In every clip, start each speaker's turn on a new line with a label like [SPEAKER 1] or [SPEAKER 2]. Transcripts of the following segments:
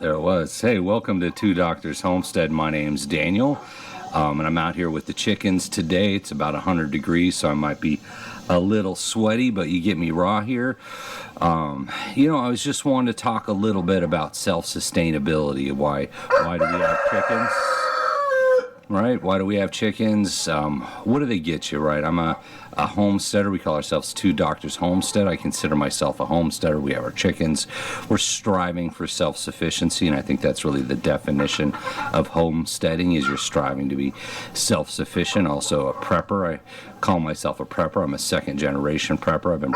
[SPEAKER 1] there it was. Hey, welcome to Two Doctors Homestead. My name's Daniel, and I'm out here with the chickens today. It's about 100 degrees, so I might be a little sweaty, but you get me raw here. I was just wanting to talk a little bit about self-sustainability. Why do we have chickens? Right? Why do we have chickens? What do they get you, right? I'm a homesteader. We call ourselves Two Doctors Homestead. I consider myself a homesteader. We have our chickens. We're striving for self-sufficiency, and I think that's really the definition of homesteading, is you're striving to be self-sufficient. Also a prepper. I call myself a prepper. I'm a second-generation prepper. I've been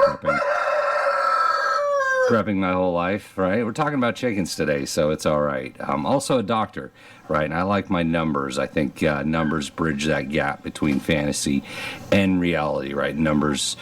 [SPEAKER 1] prepping my whole life, right? We're talking about chickens today, so it's all right. I'm also a doctor, right? And I like my numbers. I think numbers bridge that gap between fantasy and reality, right? Numbers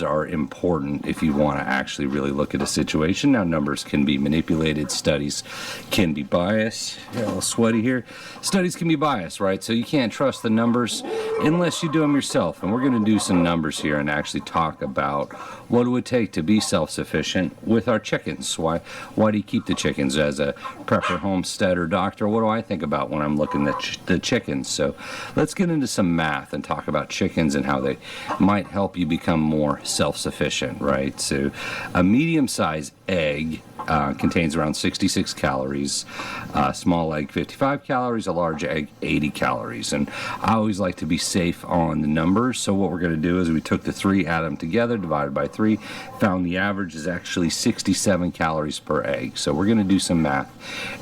[SPEAKER 1] are important if you want to actually really look at a situation. Now, numbers can be manipulated. Studies can be biased. A little sweaty here. Studies can be biased, right? So you can't trust the numbers unless you do them yourself. And we're going to do some numbers here and actually talk about what it would take to be self-sufficient with our chickens. Why do you keep the chickens? As a prepper, homesteader, doctor, what do I think about when I'm looking at the chickens? So let's get into some math and talk about chickens and how they might help you become more self-sufficient, right? So a medium-sized egg contains around 66 calories, a small egg 55 calories, a large egg 80 calories. And I always like to be safe on the numbers, so what we're going to do is we took the three, added them together, divided by 3, found the average is actually 67 calories per egg. So we're going to do some math.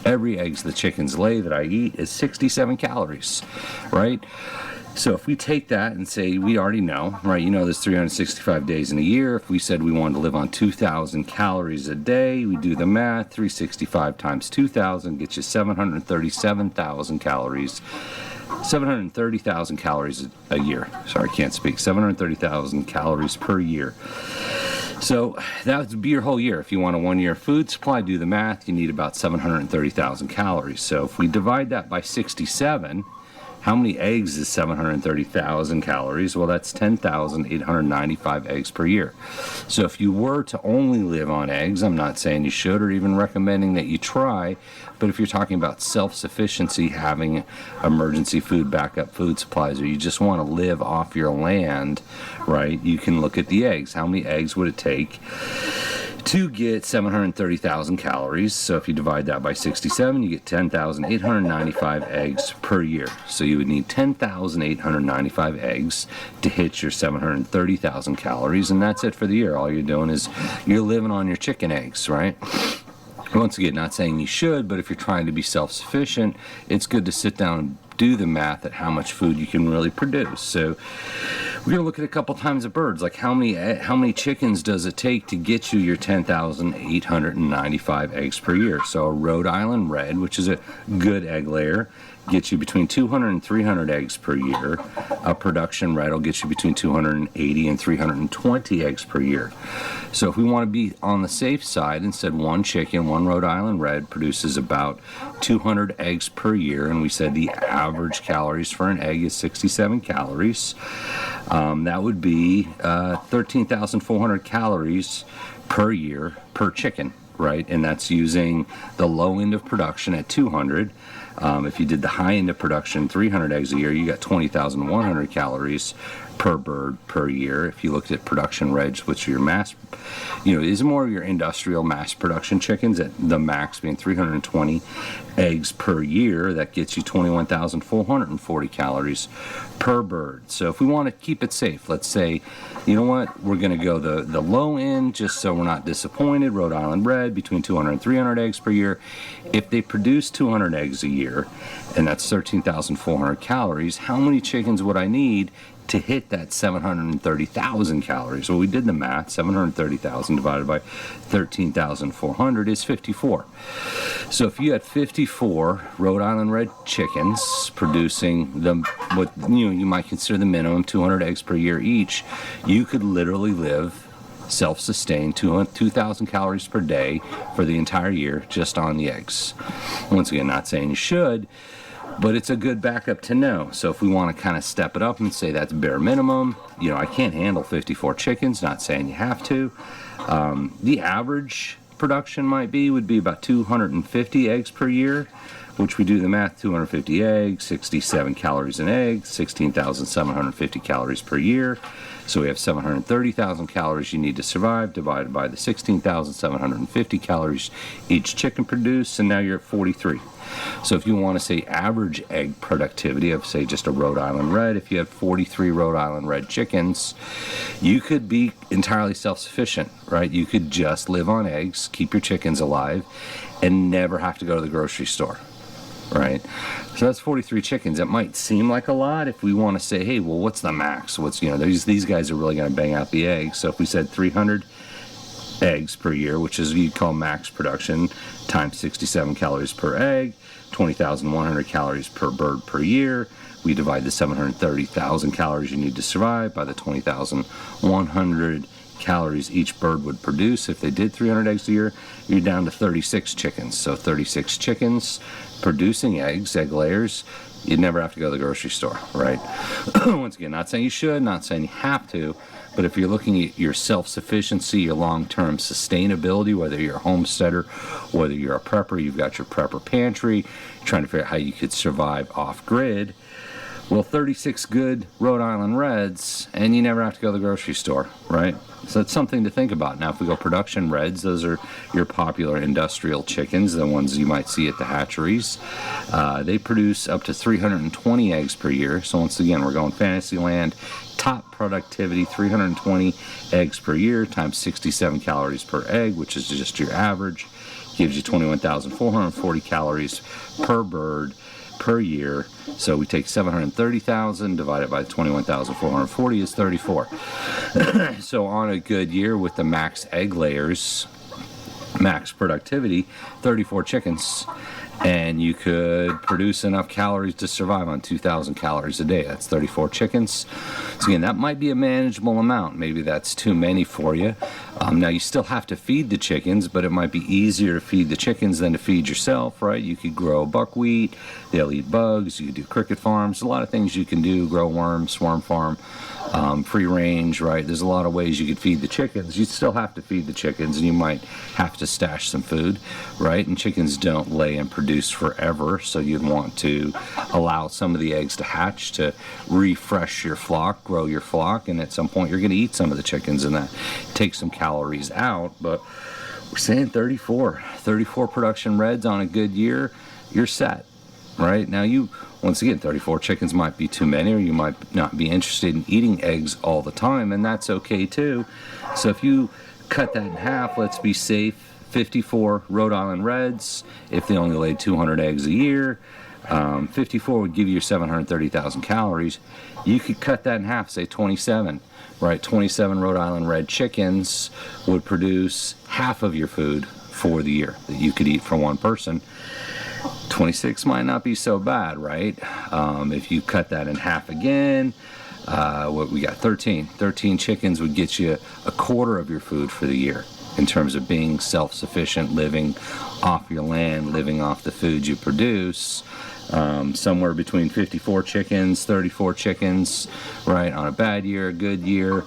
[SPEAKER 1] Every egg the chickens lay that I eat is 67 calories, right? So if we take that and say, we already know, right, there's 365 days in a year. If we said we wanted to live on 2,000 calories a day, we do the math, 365 times 2,000 gets you 737,000 calories. 730,000 calories a year. Sorry, I can't speak. 730,000 calories per year. So that would be your whole year. If you want a 1-year food supply, do the math, you need about 730,000 calories. So if we divide that by 67, how many eggs is 730,000 calories? Well, that's 10,895 eggs per year. So if you were to only live on eggs, I'm not saying you should or even recommending that you try, but if you're talking about self-sufficiency, having emergency food, backup food supplies, or you just want to live off your land, right, you can look at the eggs. How many eggs would it take to get 730,000 calories? So if you divide that by 67, you get 10,895 eggs per year. So you would need 10,895 eggs to hit your 730,000 calories, and that's it for the year. All you're doing is you're living on your chicken eggs, right? Once again, not saying you should, but if you're trying to be self-sufficient, it's good to sit down and do the math at how much food you can really produce. So we're going to look at a couple times of birds, like how many chickens does it take to get you your 10,895 eggs per year. So a Rhode Island Red, which is a good egg layer, gets you between 200 and 300 eggs per year. A production red will get you between 280 and 320 eggs per year. So if we want to be on the safe side, instead one chicken, one Rhode Island Red produces about 200 eggs per year, and we said the average calories for an egg is 67 calories. That would be 13,400 calories per year per chicken, right? And that's using the low end of production at 200. If you did the high end of production, 300 eggs a year, you got 20,100 calories per bird per year. If you looked at production reds, which are your mass, is more of your industrial mass production chickens, at the max being 320 eggs per year, that gets you 21,440 calories per bird. So if we want to keep it safe, let's say, you know what, we're going to go the low end just so we're not disappointed. Rhode Island Red, between 200 and 300 eggs per year. If they produce 200 eggs a year, and that's 13,400 calories, how many chickens would I need to hit that 730,000 calories? Well, we did the math. 730,000 divided by 13,400 is 54. So if you had 54 Rhode Island Red chickens producing what you might consider the minimum 200 eggs per year each, you could literally live self-sustained 2,000 calories per day for the entire year just on the eggs. Once again, not saying you should, but it's a good backup to know. So if we want to kind of step it up and say that's bare minimum, I can't handle 54 chickens, not saying you have to. The average production might be would be about 250 eggs per year, which we do the math, 250 eggs, 67 calories an egg, 16,750 calories per year. So we have 730,000 calories you need to survive, divided by the 16,750 calories each chicken produce, and now you're at 43. So if you want to say average egg productivity of, say, just a Rhode Island Red, if you have 43 Rhode Island Red chickens, you could be entirely self-sufficient, right? You could just live on eggs, keep your chickens alive, and never have to go to the grocery store, right? So that's 43 chickens. It might seem like a lot if we want to say, hey, well, what's the max? What's, these guys are really going to bang out the eggs. So if we said 300 eggs per year, which is you call max production, times 67 calories per egg, 20,100 calories per bird per year. We divide the 730,000 calories you need to survive by the 20,100 calories each bird would produce. If they did 300 eggs a year, you're down to 36 chickens. So 36 chickens producing eggs, egg layers, you'd never have to go to the grocery store, right? Once again, not saying you should, not saying you have to, but if you're looking at your self-sufficiency, your long-term sustainability, whether you're a homesteader, whether you're a prepper, you've got your prepper pantry, trying to figure out how you could survive off-grid, well, 36 good Rhode Island Reds, and you never have to go to the grocery store, right? So that's something to think about. Now, if we go production Reds, those are your popular industrial chickens, the ones you might see at the hatcheries. They produce up to 320 eggs per year. So once again, we're going fantasy land. Top productivity, 320 eggs per year times 67 calories per egg, which is just your average. Gives you 21,440 calories per bird per year. So we take 730,000 divided by 21,440 is 34. So on a good year with the max egg layers, max productivity, 34 chickens, and you could produce enough calories to survive on 2,000 calories a day. That's 34 chickens. So again, that might be a manageable amount. Maybe that's too many for you. Now you still have to feed the chickens, but it might be easier to feed the chickens than to feed yourself, right? You could grow buckwheat, they'll eat bugs, you could do cricket farms, a lot of things you can do, grow worms, swarm farm, free range, right? There's a lot of ways you could feed the chickens. You still have to feed the chickens, and you might have to stash some food, right? And chickens don't lay and produce forever, so you'd want to allow some of the eggs to hatch to refresh your flock, grow your flock, and at some point you're going to eat some of the chickens, and that takes some calories out. But we're saying 34 production Reds on a good year, you're set, right? Now once again, 34 chickens might be too many, or you might not be interested in eating eggs all the time, and that's okay too. So if you cut that in half, let's be safe, 54 Rhode Island Reds, if they only laid 200 eggs a year, 54 would give you your 730,000 calories. You could cut that in half, say 27, right? 27 Rhode Island Red chickens would produce half of your food for the year that you could eat for one person. 26 might not be so bad, right? If you cut that in half again, what we got, 13 chickens would get you a quarter of your food for the year in terms of being self-sufficient, living off your land, living off the food you produce. Somewhere between 54 chickens, 34 chickens, right? On a bad year, a good year,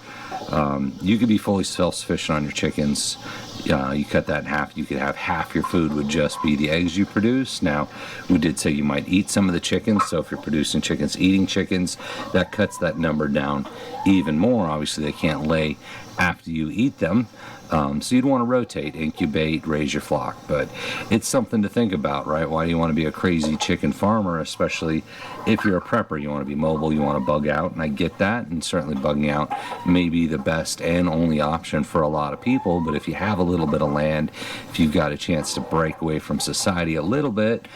[SPEAKER 1] you could be fully self-sufficient on your chickens. You cut that in half, you could have half your food would just be the eggs you produce. Now, we did say you might eat some of the chickens, so if you're producing chickens, eating chickens, that cuts that number down even more. Obviously, they can't lay after you eat them. So you'd want to rotate, incubate, raise your flock. But it's something to think about, right? Why do you want to be a crazy chicken farmer, especially if you're a prepper? You want to be mobile, you want to bug out, and I get that, and certainly bugging out may be the best and only option for a lot of people. But if you have a little bit of land, if you've got a chance to break away from society a little bit,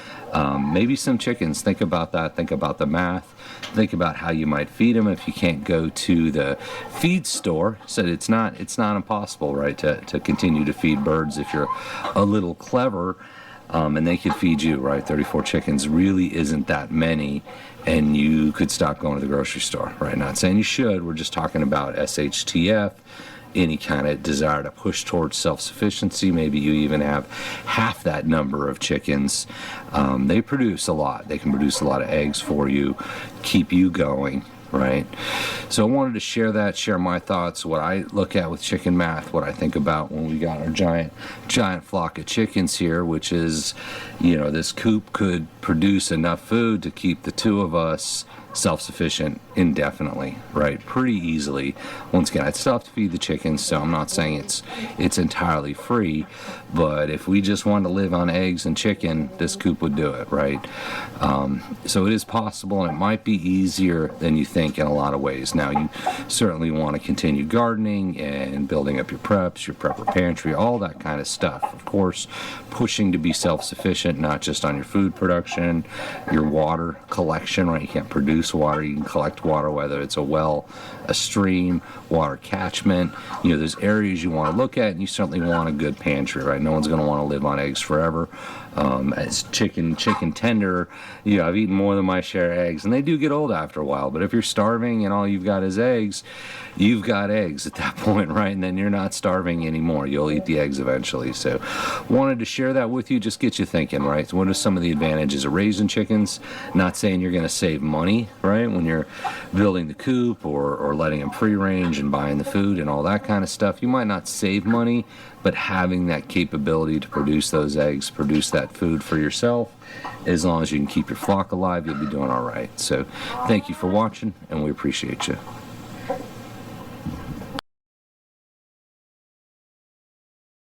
[SPEAKER 1] maybe some chickens. Think about that. Think about the math. Think about how you might feed them if you can't go to the feed store. So it's not impossible, right, to continue to feed birds if you're a little clever, and they could feed you, right? 34 chickens really isn't that many, and you could stop going to the grocery store, right? Not saying you should. We're just talking about Shtf. Any kind of desire to push towards self-sufficiency. Maybe you even have half that number of chickens. They produce a lot. They can produce a lot of eggs for you, keep you going, right? So I wanted to share my thoughts, what I look at with chicken math, what I think about when we got our giant flock of chickens here, which is, this coop could produce enough food to keep the two of us self-sufficient indefinitely, right? Pretty easily. Once again, I'd still have to feed the chickens, so I'm not saying it's entirely free, but if we just wanted to live on eggs and chicken, this coop would do it, right? So it is possible, and it might be easier than you think in a lot of ways. Now, you certainly want to continue gardening and building up your preps, your prepper pantry, all that kind of stuff. Of course, pushing to be self-sufficient, not just on your food production, your water collection, right? You can't produce water, you can collect water, whether it's a well, a stream, water catchment. There's areas you want to look at, and you certainly want a good pantry, right? No one's going to want to live on eggs forever. As chicken tender, I've eaten more than my share of eggs, and they do get old after a while. But if you're starving and all you've got is eggs, you've got eggs at that point, right? And then you're not starving anymore. You'll eat the eggs eventually. So wanted to share that with you, just get you thinking, right? So what are some of the advantages of raising chickens? Not saying you're going to save money, right, when you're building the coop or letting them free range and buying the food and all that kind of stuff. You might not save money, but having that capability to produce those eggs, produce that food for yourself, as long as you can keep your flock alive, you'll be doing all right. So thank you for watching, and we appreciate you.